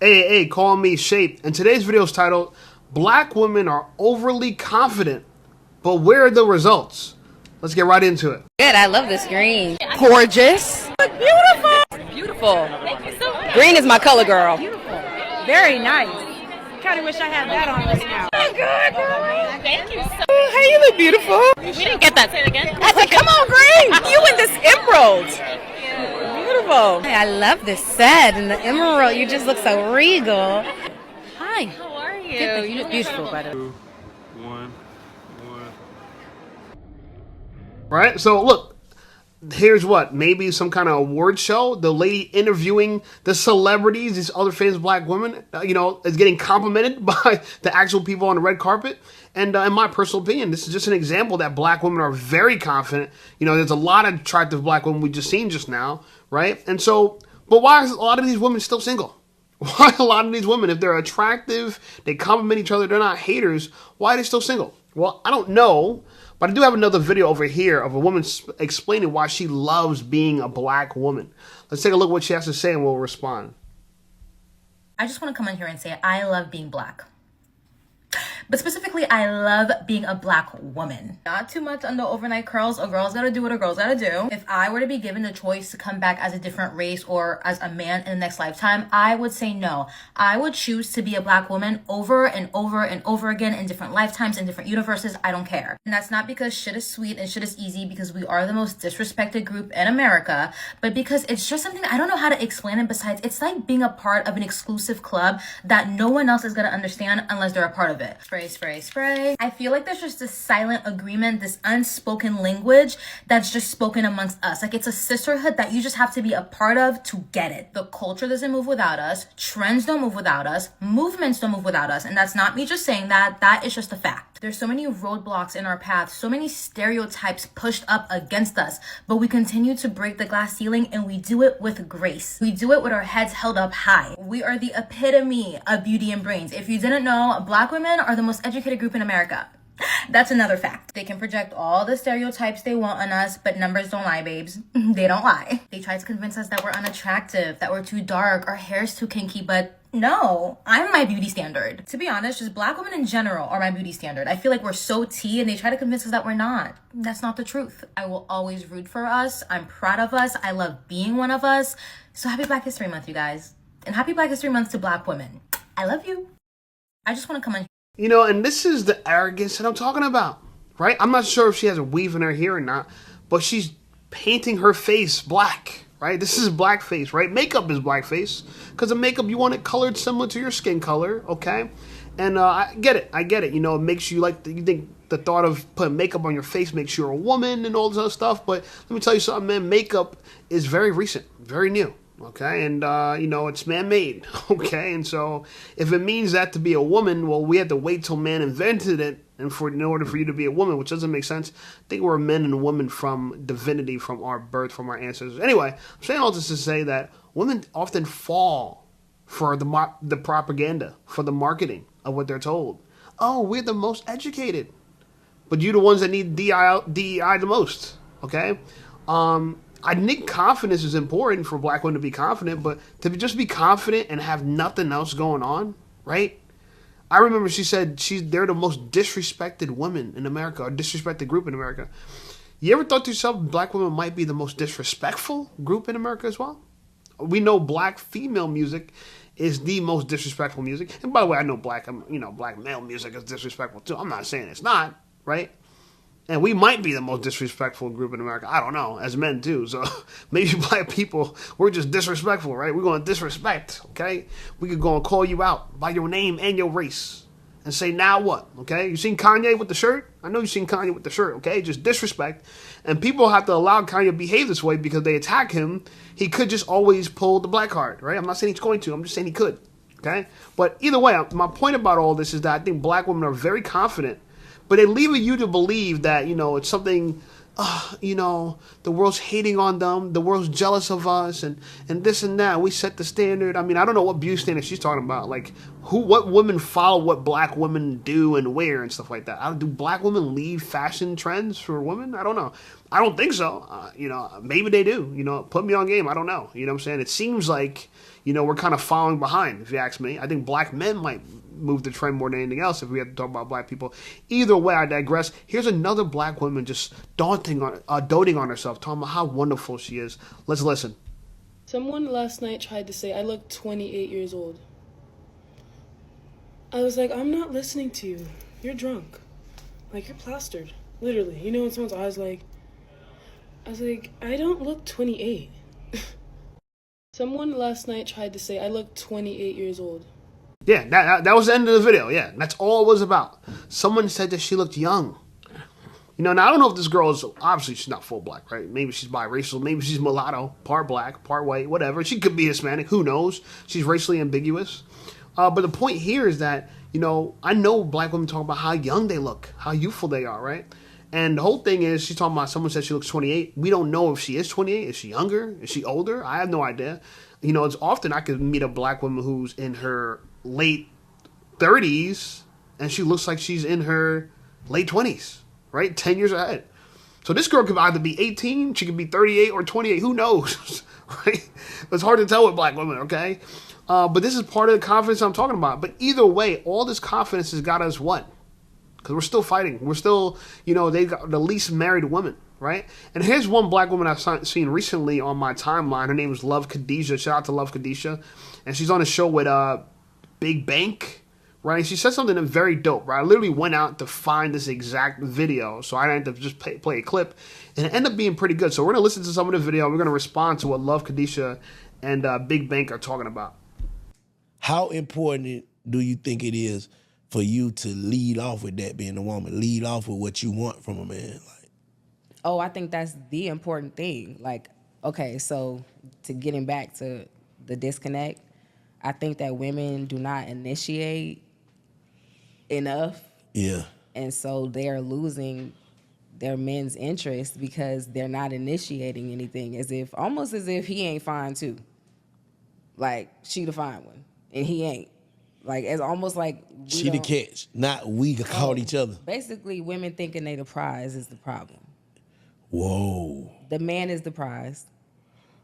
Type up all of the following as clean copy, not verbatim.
Hey, call me Shape. And today's video is titled, Black Women Are Overly Confident, but Where are the Results? Let's get right into it. Good, I love this green. Gorgeous. Beautiful. Beautiful. Thank you so much. Green is my color, girl. Beautiful. Very nice. Kind of wish I had that on right now. Oh, good, girl. Thank you so much. Oh, hey, you look beautiful. We didn't get that. Say it again. I said, come on, green. You in this emerald. Beautiful. Hey, I love this set and the emerald. You just look so regal. Hi. How are you? Good, you look beautiful, by the way. One. Right? So look, here's what, maybe some kind of award show. The lady interviewing the celebrities, these other famous black women, is getting complimented by the actual people on the red carpet. And in my personal opinion, this is just an example that black women are very confident. There's a lot of attractive black women we just seen just now, right? And so, but why is a lot of these women still single? Why a lot of these women, if they're attractive, they compliment each other, they're not haters, why are they still single? Well, I don't know, but I do have another video over here of a woman explaining why she loves being a black woman. Let's take a look at what she has to say and we'll respond. I just want to come in here and say I love being black. But specifically, I love being a black woman. Not too much on the overnight curls. A girl's gotta do what a girl's gotta do. If I were to be given the choice to come back as a different race or as a man in the next lifetime, I would say no. I would choose to be a black woman over and over and over again in different lifetimes, in different universes. I don't care. And that's not because shit is sweet and shit is easy, because we are the most disrespected group in America, but because it's just something I don't know how to explain it. Besides, it's like being a part of an exclusive club that no one else is gonna understand unless they're a part of it. Spray. I feel like there's just this silent agreement, this unspoken language that's just spoken amongst us. Like it's a sisterhood that you just have to be a part of to get it. The culture doesn't move without us. Trends don't move without us. Movements don't move without us. And that's not me just saying that. That is just a fact. There's so many roadblocks in our path, so many stereotypes pushed up against us, but we continue to break the glass ceiling, and we do it with grace. We do it with our heads held up high. We are the epitome of beauty and brains. If you didn't know, black women are the most educated group in America. That's another fact. They can project all the stereotypes they want on us, but numbers don't lie, babes. They don't lie. They try to convince us that we're unattractive, that we're too dark, our hair's too kinky, but no, I'm my beauty standard. To be honest, just black women in general are my beauty standard. I feel like we're so tea and they try to convince us that we're not. That's not the truth. I will always root for us. I'm proud of us. I love being one of us. So happy Black History Month, you guys. And happy Black History Month to black women. I love you. I just want to come in. And this is the arrogance that I'm talking about, right? I'm not sure if she has a weave in her hair or not, but she's painting her face black, right? This is blackface, right? Makeup is blackface, because the makeup, you want it colored similar to your skin color, okay? And I get it. It makes you you think the thought of putting makeup on your face makes you a woman and all this other stuff, but let me tell you something, man. Makeup is very recent, very new. Okay, and it's man-made. Okay, and so if it means that to be a woman, well, we had to wait till man invented it, and in order for you to be a woman, which doesn't make sense. I think we're men and women from divinity, from our birth, from our ancestors. Anyway, I'm saying all this to say that women often fall for the propaganda, for the marketing of what they're told. Oh, we're the most educated, but you're the ones that need DEI the most. Okay. I think confidence is important for black women to be confident, but to just be confident and have nothing else going on, right? I remember she said they're the most disrespected women in America, or disrespected group in America. You ever thought to yourself black women might be the most disrespectful group in America as well? We know black female music is the most disrespectful music. And by the way, I know black male music is disrespectful too. I'm not saying it's not, right? And we might be the most disrespectful group in America. I don't know, as men too. So maybe black people, we're just disrespectful, right? We're going to disrespect, okay? We could go and call you out by your name and your race and say, now what, okay? You seen Kanye with the shirt? I know you seen Kanye with the shirt, okay? Just disrespect. And people have to allow Kanye to behave this way because they attack him. He could just always pull the black card, right? I'm not saying he's going to. I'm just saying he could, okay? But either way, my point about all this is that I think black women are very confident, but they leave you to believe that, it's something, the world's hating on them, the world's jealous of us, and this and that. We set the standard. I mean, I don't know what beauty standard she's talking about. Like, what women follow what black women do and wear and stuff like that. Do black women lead fashion trends for women? I don't know. I don't think so. Maybe they do. Put me on game. I don't know. You know what I'm saying? It seems like, we're kind of following behind, if you ask me. I think black men might move the trend more than anything else if we have to talk about black people. Either way, I digress. Here's another black woman just doting on herself, talking about how wonderful she is. Let's listen. Someone last night tried to say I look 28 years old. I was like, I'm not listening to you. You're drunk. Like, you're plastered. Literally. You know, in someone's eyes, like, I was like, I don't look 28. Someone last night tried to say I look 28 years old. Yeah, that was the end of the video. Yeah, that's all it was about. Someone said that she looked young. Now I don't know if this girl is, obviously she's not full black, right? Maybe she's biracial, maybe she's mulatto, part black, part white, whatever. She could be Hispanic, who knows? She's racially ambiguous. But the point here is that, I know black women talk about how young they look, how youthful they are, right? And the whole thing is, she's talking about someone said she looks 28. We don't know if she is 28. Is she younger? Is she older? I have no idea. It's often I could meet a black woman who's in her late 30s, and she looks like she's in her late 20s. Right? 10 years ahead. So this girl could either be 18, she could be 38 or 28. Who knows? Right? It's hard to tell with black women, okay? But this is part of the confidence I'm talking about. But either way, all this confidence has got us what? Because we're still fighting. We're still, they got the least married woman, right? And here's one black woman I've seen recently on my timeline. Her name is Love Khadijah. Shout out to Love Khadijah. And she's on a show with Big Bank. Right, she said something very dope. Right, I literally went out to find this exact video, so I didn't have to just play a clip, and it ended up being pretty good. So we're gonna listen to some of the video. We're gonna respond to what Love Khadijah and Big Bank are talking about. How important do you think it is for you to lead off with that, being a woman, lead off with what you want from a man? Oh, I think that's the important thing. Like, okay, so to getting back to the disconnect, I think that women do not initiate enough. Yeah. And so they're losing their men's interest because they're not initiating anything, almost as if he ain't fine too. Like, she the fine one, and he ain't. Like, it's almost like she the catch, not we caught each other. Basically, women thinking they the prize is the problem. Whoa. The man is the prize.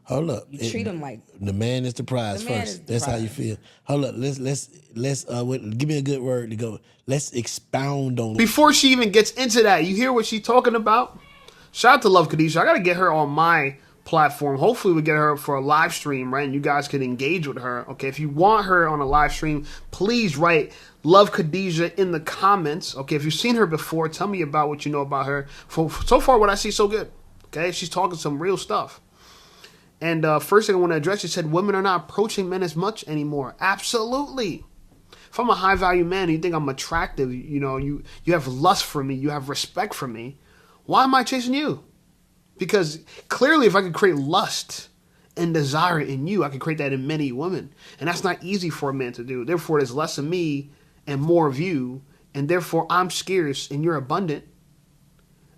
Hold up. You treat him like the man is the prize first. That's how you feel. Hold up. Let's give me a good word to go. Let's expound on it. Before she even gets into that, you hear what she's talking about? Shout out to Love Khadijah. I got to get her on my platform. Hopefully we get her for a live stream, right? And you guys can engage with her. Okay, if you want her on a live stream, please write Love Khadijah in the comments. Okay, if you've seen her before, tell me about what you know about her. So far, what I see, so good. Okay, she's talking some real stuff. And first thing I want to address, you said women are not approaching men as much anymore. Absolutely. If I'm a high value man and you think I'm attractive, you have lust for me, you have respect for me, why am I chasing you? Because clearly if I could create lust and desire in you, I could create that in many women. And that's not easy for a man to do. Therefore, there's less of me and more of you. And therefore, I'm scarce and you're abundant.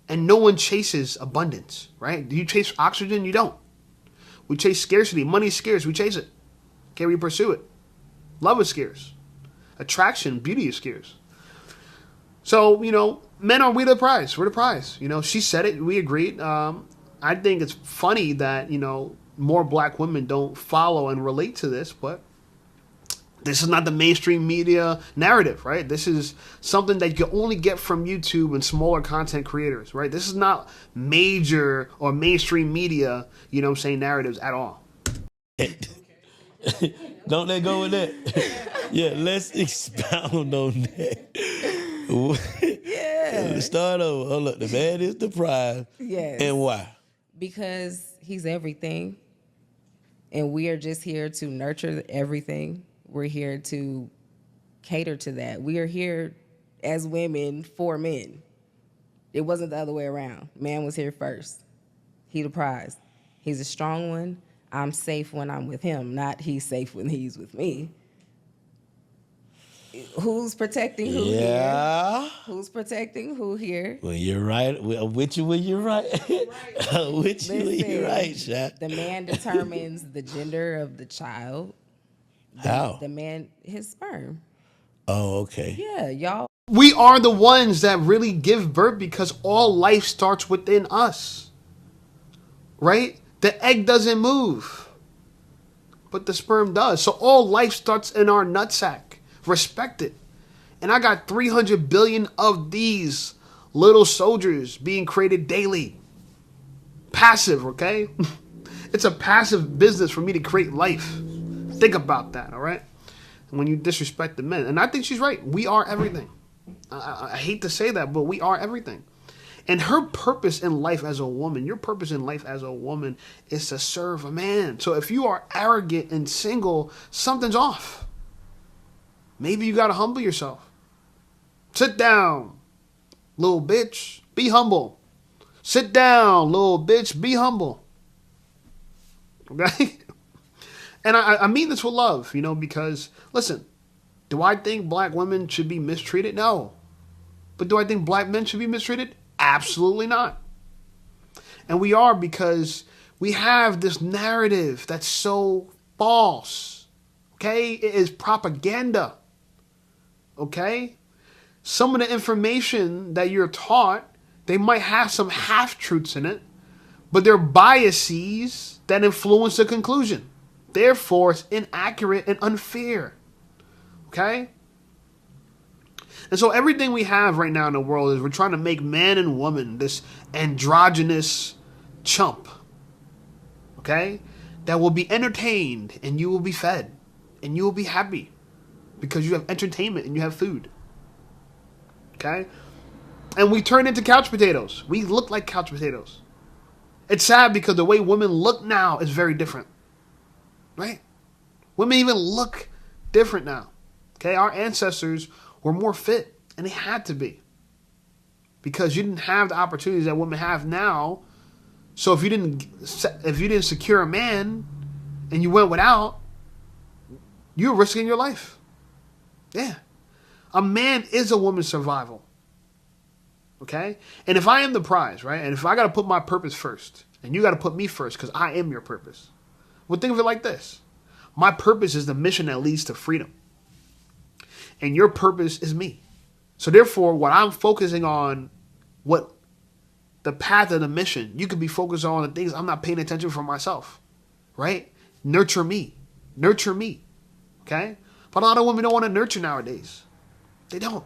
And no one chases abundance, right? Do you chase oxygen? You don't. We chase scarcity. Money is scarce. We chase it. Okay, we pursue it. Love is scarce. Attraction, beauty is scarce. So, men are we the prize. We're the prize. She said it. We agreed. I think it's funny that, more black women don't follow and relate to this, but this is not the mainstream media narrative, right? This is something that you can only get from YouTube and smaller content creators, right? This is not major or mainstream media, narratives at all. Don't let go of that. Yeah, let's expound on that. Yeah. Start over. Oh, look, the man is the prize. Yes. And why? Because he's everything. And we are just here to nurture everything. We're here to cater to that. We are here as women for men. It wasn't the other way around. Man was here first. He the prize. He's a strong one. I'm safe when I'm with him, not he's safe when he's with me. Who's protecting who here? Who's protecting who here? Well, you're right. I'm with you when you're right. I'm with you when you're right, Shaq. The man determines the gender of the child. How? The man, his sperm. Oh, okay. Yeah, y'all. We are the ones that really give birth because all life starts within us. Right? The egg doesn't move. but the sperm does. So all life starts in our nutsack. Respect it. And I got 300 billion of these little soldiers being created daily. Passive, okay? It's a passive business for me to create life. Think about that, all right? When you disrespect the men. And I think she's right. We are everything. I hate to say that, but we are everything. And her purpose in life as a woman, your purpose in life as a woman is to serve a man. So if you are arrogant and single, something's off. Maybe you got to humble yourself. Sit down, little bitch. Be humble. Sit down, little bitch. Be humble. Okay? And I mean this with love, you know, because, listen, do I think black women should be mistreated? No. But do I think black men should be mistreated? Absolutely not. And we are, because we have this narrative that's so false. Okay? It is propaganda. Okay? Some of the information that you're taught, they might have some half-truths in it, but they're biases that influence the conclusion. Therefore, it's inaccurate and unfair. Okay? And so everything we have right now in the world is we're trying to make man and woman this androgynous chump. Okay? That will be entertained and you will be fed and you will be happy because you have entertainment and you have food. Okay? And we turn into couch potatoes. We look like couch potatoes. It's sad because the way women look now is very different. Right? Women even look different now. Okay? Our ancestors were more fit, and they had to be. Because you didn't have the opportunities that women have now. So if you didn't secure a man and you went without, you're risking your life. Yeah. A man is a woman's survival. Okay? And if I am the prize, right? And if I got to put my purpose first, and you got to put me first because I am your purpose. Well, think of it like this. My purpose is the mission that leads to freedom. And your purpose is me. So therefore, what I'm focusing on, what the path of the mission, you could be focused on the things I'm not paying attention for myself. Right? Nurture me. Nurture me. Okay? But a lot of women don't want to nurture nowadays. They don't.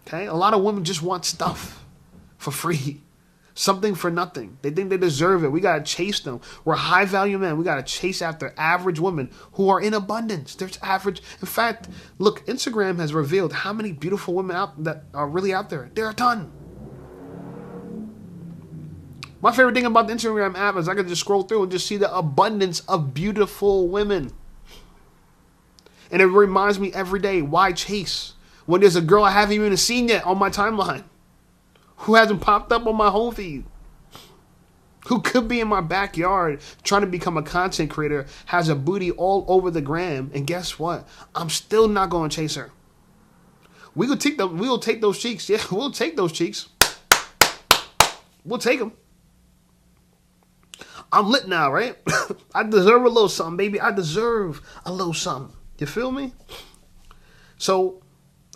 Okay? A lot of women just want stuff for free. Something for nothing. They think they deserve it. We got to chase them. We're high value men. We got to chase after average women who are in abundance. There's average. In fact, look, Instagram has revealed how many beautiful women out that are really out there. There are a ton. My favorite thing about the Instagram app is I can just scroll through and just see the abundance of beautiful women. And it reminds me every day, why chase? When there's a girl I haven't even seen yet on my timeline. Who hasn't popped up on my home feed? Who could be in my backyard trying to become a content creator, has a booty all over the gram, and guess what? I'm still not going to chase her. We'll take those cheeks. Yeah, we'll take those cheeks. We'll take them. I'm lit now, right? I deserve a little something, baby. I deserve a little something. You feel me? So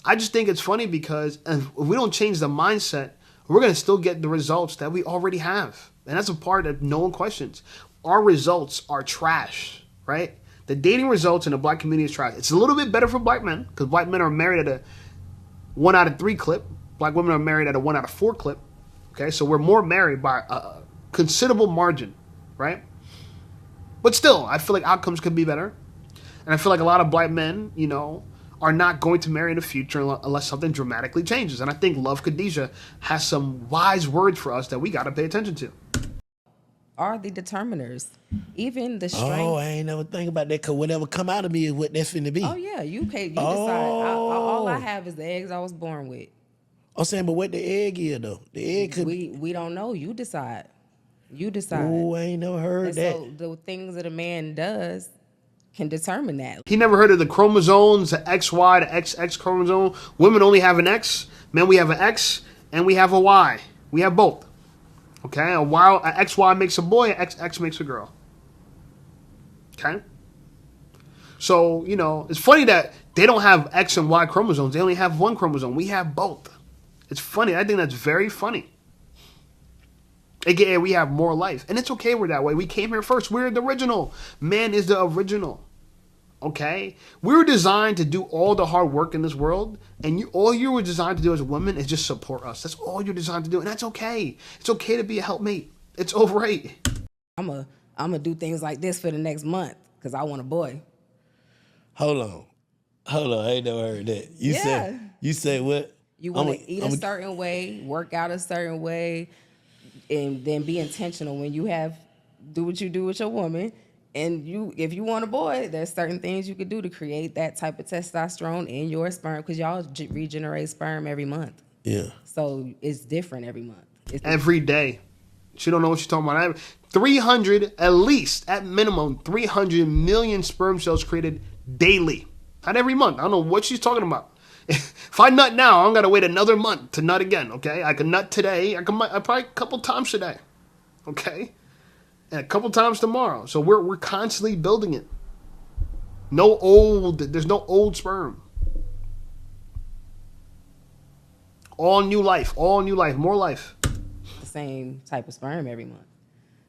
I just think it's funny because if we don't change the mindset, we're going to still get the results that we already have. And that's a part that no one questions. Our results are trash, right? The dating results in the black community is trash. It's a little bit better for black men because black men are married at a 1 out of 3 clip. Black women are married at a 1 out of 4 clip. Okay, so we're more married by a considerable margin, right? But still, I feel like outcomes could be better. And I feel like a lot of black men, you know, are not going to marry in the future unless something dramatically changes. And I think Love Khadijah has some wise words for us that we got to pay attention to. Are the determiners. Even the strength. Oh, I ain't never think about that because whatever come out of me is what that's finna be. Oh, yeah. You decide. All I have is the eggs I was born with. I'm saying, but what the egg is, though? The egg could... We don't know. You decide. You decide. Oh, I ain't never heard and that. So the things that a man does can determine that. He never heard of the chromosomes, the XY, the XX chromosome. Women only have an X. Men, we have an X, and we have a Y. We have both. Okay? A XY makes a boy, an XX makes a girl. Okay? So, you know, it's funny that they don't have X and Y chromosomes. They only have one chromosome. We have both. It's funny. I think that's very funny. AKA we have more life. And it's okay we're that way. We came here first. We're the original. Man is the original. Okay? We were designed to do all the hard work in this world, and all you were designed to do as a woman is just support us. That's all you're designed to do, and that's okay. It's okay to be a helpmate. It's all right. I'm gonna do things like this for the next month because I want a boy. Hold on. I ain't never heard that. You said what? You want to eat a certain way, work out a certain way, and then be intentional when you do what you do with your woman. And if you want a boy, there's certain things you could do to create that type of testosterone in your sperm because y'all regenerate sperm every month. Yeah. So it's different every month. Every day. She don't know what she's talking about. 300, at least, at minimum, 300 million sperm cells created daily. Not every month. I don't know what she's talking about. If I nut now, I'm going to wait another month to nut again, okay? I can nut today. I probably a couple times today, okay? And a couple times tomorrow. So we're constantly building it. There's no old sperm. All new life, more life. The same type of sperm every month.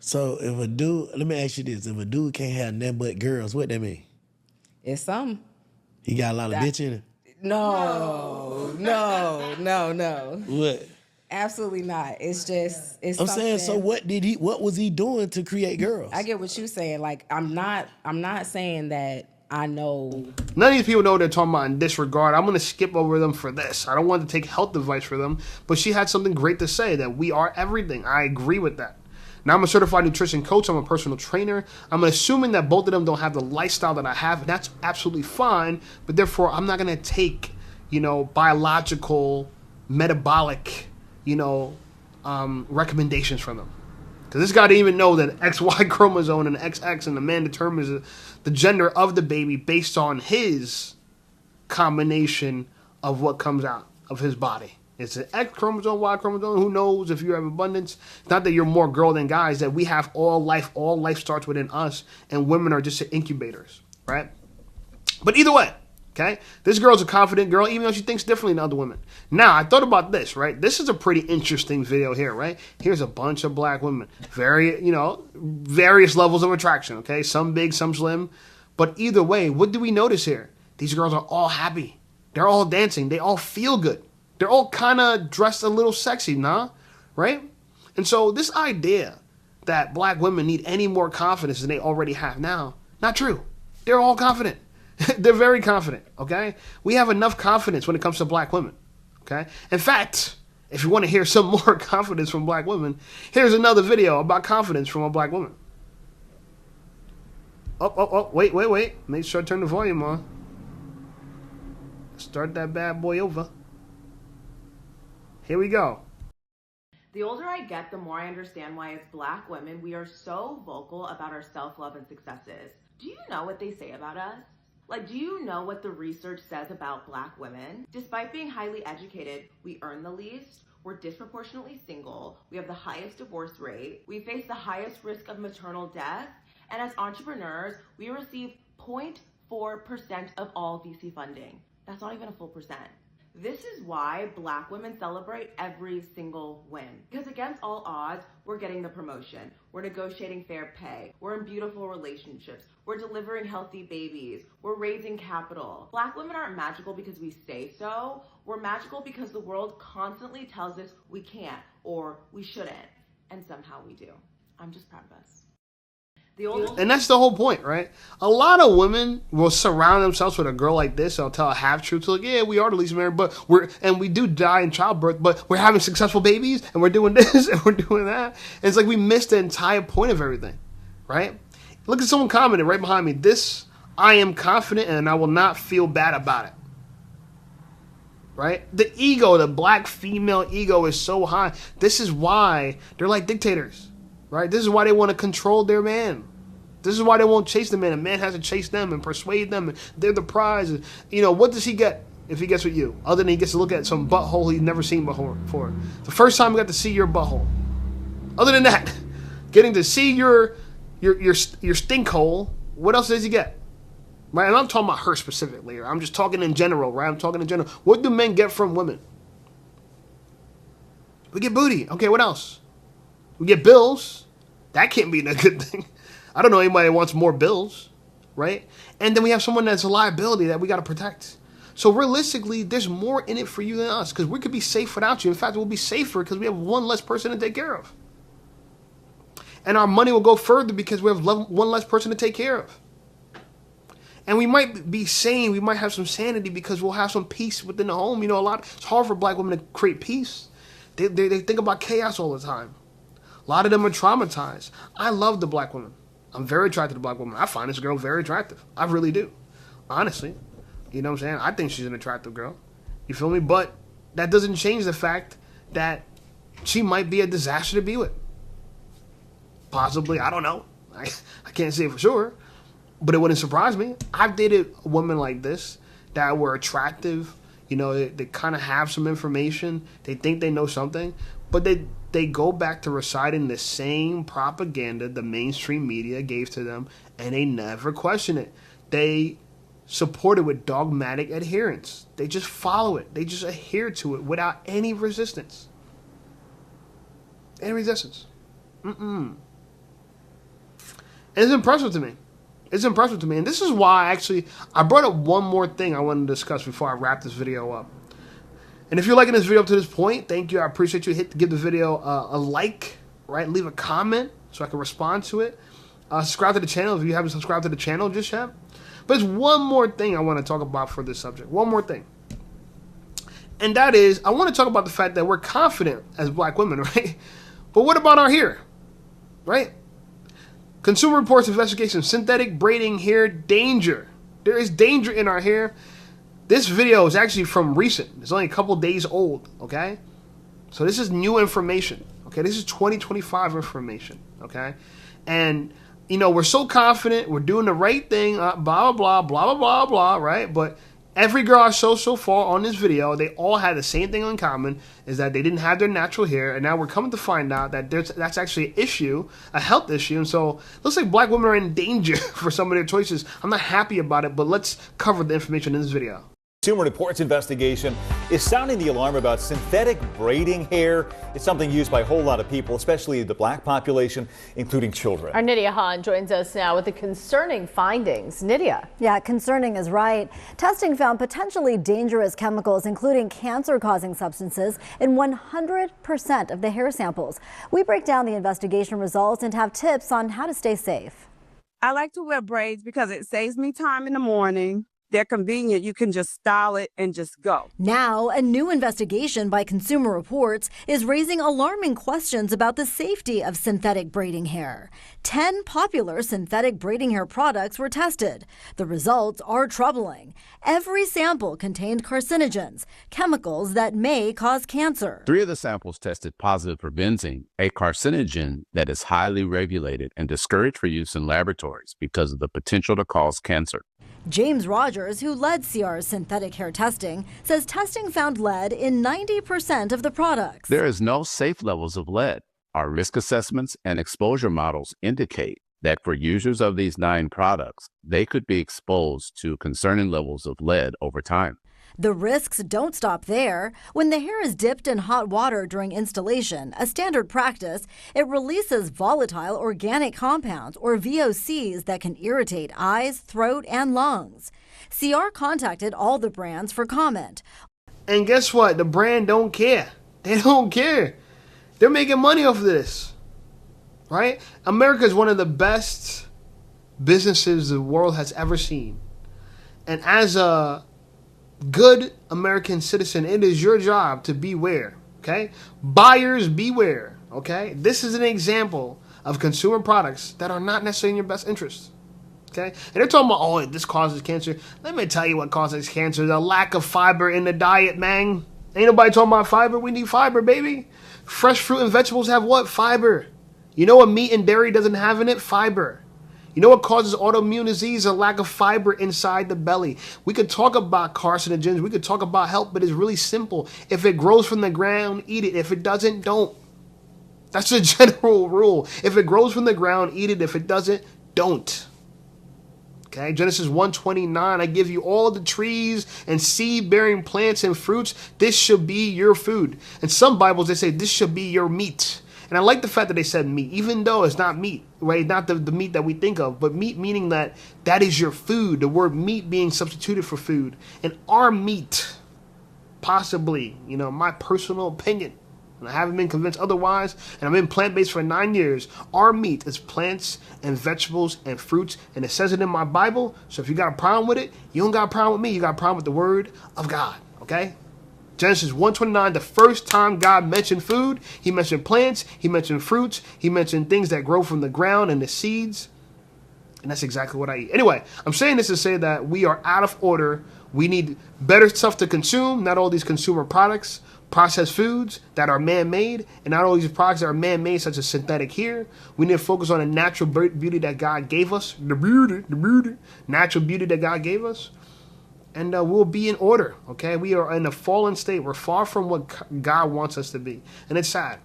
So if a dude, let me ask you this, if a dude can't have nothing but girls, what that mean? It's some. He got a lot of bitch in it? No. What? Absolutely not. It's I'm saying, so what was he doing to create girls? I get what you're saying. Like, I'm not saying that I know. None of these people know what they're talking about in this regard. I'm going to skip over them for this. I don't want to take health advice for them, but she had something great to say, that we are everything. I agree with that. Now, I'm a certified nutrition coach. I'm a personal trainer. I'm assuming that both of them don't have the lifestyle that I have, and that's absolutely fine. But therefore, I'm not going to take, biological, metabolic, recommendations from them. Because this guy didn't even know that XY chromosome and XX, and the man determines the gender of the baby based on his combination of what comes out of his body. It's an X chromosome, Y chromosome. Who knows if you have abundance? It's not that you're more girl than guys, that we have all life. All life starts within us, and women are just incubators, right? But either way, okay? This girl's a confident girl, even though she thinks differently than other women. Now, I thought about this, right? This is a pretty interesting video here, right? Here's a bunch of black women. Various levels of attraction, okay? Some big, some slim. But either way, what do we notice here? These girls are all happy. They're all dancing. They all feel good. They're all kind of dressed a little sexy, right? And so this idea that black women need any more confidence than they already have now, not true. They're all confident. They're very confident, okay? We have enough confidence when it comes to black women, okay? In fact, if you want to hear some more confidence from black women, here's another video about confidence from a black woman. Wait. Make sure I turn the volume on. Start that bad boy over. Here we go. The older I get, the more I understand why as black women, we are so vocal about our self-love and successes. Do you know what they say about us? Like, do you know what the research says about black women? Despite being highly educated, we earn the least, we're disproportionately single, we have the highest divorce rate, we face the highest risk of maternal death, and as entrepreneurs, we receive 0.4% of all VC funding. That's not even a full percent. This is why black women celebrate every single win. Because against all odds, we're getting the promotion. We're negotiating fair pay. We're in beautiful relationships. We're delivering healthy babies. We're raising capital. Black women aren't magical because we say so. We're magical because the world constantly tells us we can't or we shouldn't. And somehow we do. I'm just proud of us. And that's the whole point, right? A lot of women will surround themselves with a girl like this. They'll tell a half truth, like, yeah, we are the least married, but we do die in childbirth, but we're having successful babies, and we're doing this, and we're doing that. And it's like we missed the entire point of everything, right? Look at someone commented right behind me. This, I am confident, and I will not feel bad about it. Right? The ego, the black female ego is so high. This is why they're like dictators. Right? This is why they want to control their man. This is why they won't chase the man. A man has to chase them and persuade them. And they're the prize. What does he get if he gets with you? Other than he gets to look at some butthole he's never seen before. The first time he got to see your butthole. Other than that, getting to see your stink hole, what else does he get? Right? And I'm talking about her specifically. I'm just talking in general, right? I'm talking in general. What do men get from women? We get booty. Okay, what else? We get bills. That can't be a good thing. I don't know anybody that wants more bills, right? And then we have someone that's a liability that we got to protect. So realistically, there's more in it for you than us because we could be safe without you. In fact, we'll be safer because we have one less person to take care of. And our money will go further because we have one less person to take care of. And we might be sane, we might have some sanity because we'll have some peace within the home. You know, it's hard for black women to create peace. They think about chaos all the time. A lot of them are traumatized. I love the black woman. I'm very attracted to black women. I find this girl very attractive. I really do. Honestly. You know what I'm saying? I think she's an attractive girl. You feel me? But that doesn't change the fact that she might be a disaster to be with. Possibly. I don't know. I can't say for sure. But it wouldn't surprise me. I've dated women like this that were attractive. You know, they kind of have some information. They think they know something. But they go back to reciting the same propaganda the mainstream media gave to them. And they never question it. They support it with dogmatic adherence. They just follow it. They just adhere to it without any resistance. Any resistance. And it's impressive to me. It's impressive to me. And this is why, I brought up one more thing I wanted to discuss before I wrap this video up. And if you're liking this video up to this point, thank you. I appreciate you. Give the video a like, right? Leave a comment so I can respond to it. Subscribe to the channel if you haven't subscribed to the channel just yet. But there's one more thing I want to talk about for this subject. One more thing. And that is, I want to talk about the fact that we're confident as black women, right? But what about our hair, right? Consumer Reports investigation, synthetic braiding hair danger. There is danger in our hair. This video is actually from recent. It's only a couple days old, okay? So this is new information, okay? This is 2025 information, okay? And, you know, we're so confident, we're doing the right thing, blah, blah, blah, blah, blah, blah, right? But every girl I showed so far on this video, they all had the same thing in common, is that they didn't have their natural hair, and now we're coming to find out that that's actually an issue, a health issue, and so it looks like black women are in danger for some of their choices. I'm not happy about it, but let's cover the information in this video. Consumer Reports investigation is sounding the alarm about synthetic braiding hair. It's something used by a whole lot of people, especially the black population, including children. Our Nydia Hahn joins us now with the concerning findings. Nydia. Yeah, concerning is right. Testing found potentially dangerous chemicals, including cancer-causing substances, in 100% of the hair samples. We break down the investigation results and have tips on how to stay safe. I like to wear braids because it saves me time in the morning. They're convenient. You can just style it and just go. Now, a new investigation by Consumer Reports is raising alarming questions about the safety of synthetic braiding hair. 10 popular synthetic braiding hair products were tested. The results are troubling. Every sample contained carcinogens, chemicals that may cause cancer. 3 of the samples tested positive for benzene, a carcinogen that is highly regulated and discouraged for use in laboratories because of the potential to cause cancer. James Rogers, who led CR's synthetic hair testing, says testing found lead in 90% of the products. There is no safe levels of lead. Our risk assessments and exposure models indicate that for users of these 9 products, they could be exposed to concerning levels of lead over time. The risks don't stop there. When the hair is dipped in hot water during installation, a standard practice, it releases volatile organic compounds, or VOCs, that can irritate eyes, throat, and lungs. CR contacted all the brands for comment. And guess what? The brand don't care. They don't care. They're making money off of this, right? America is one of the best businesses the world has ever seen. And as a good American citizen, it is your job to beware, okay? Buyers beware, okay? This is an example of consumer products that are not necessarily in your best interest, okay? And they're talking about, oh, this causes cancer. Let me tell you what causes cancer. The lack of fiber in the diet, man. Ain't nobody talking about fiber. We need fiber, baby. Fresh fruit and vegetables have what? Fiber. You know what meat and dairy doesn't have in it? Fiber. You know what causes autoimmune disease? A lack of fiber inside the belly. We could talk about carcinogens. We could talk about health, but it's really simple. If it grows from the ground, eat it. If it doesn't, don't. That's a general rule. If it grows from the ground, eat it. If it doesn't, don't. Okay, Genesis 1:29, I give you all the trees and seed-bearing plants and fruits. This should be your food. In some Bibles, they say this should be your meat. And I like the fact that they said meat, even though it's not meat, right? Not the meat that we think of, but meat meaning that is your food. The word meat being substituted for food. And our meat, possibly, my personal opinion, and I haven't been convinced otherwise, and I've been plant-based for 9 years, our meat is plants and vegetables and fruits, and it says it in my Bible, so if you got a problem with it, you don't got a problem with me, you got a problem with the word of God, okay? Genesis 1:29, the first time God mentioned food, he mentioned plants, he mentioned fruits, he mentioned things that grow from the ground and the seeds, and that's exactly what I eat. Anyway, I'm saying this to say that we are out of order. We need better stuff to consume, not all these consumer products, processed foods that are man-made, and not all these products that are man-made, such as synthetic hair. We need to focus on the natural beauty that God gave us, the natural beauty that God gave us, and we'll be in order, okay? We are in a fallen state. We're far from what God wants us to be, and it's sad,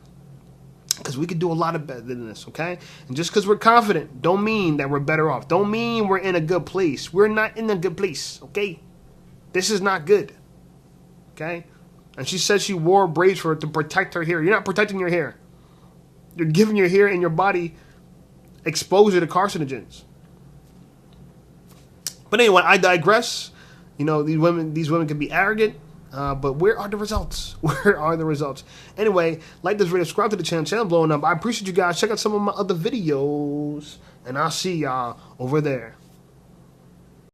because we could do a lot of better than this, okay? And just because we're confident don't mean that we're better off. Don't mean we're in a good place. We're not in a good place, okay? This is not good, okay? And she said she wore braids to protect her hair. You're not protecting your hair. You're giving your hair and your body exposure to carcinogens. But anyway, I digress. These women can be arrogant, but where are the results? Where are the results? Anyway, like this video, subscribe to the channel blowing up. I appreciate you guys. Check out some of my other videos, and I'll see y'all over there.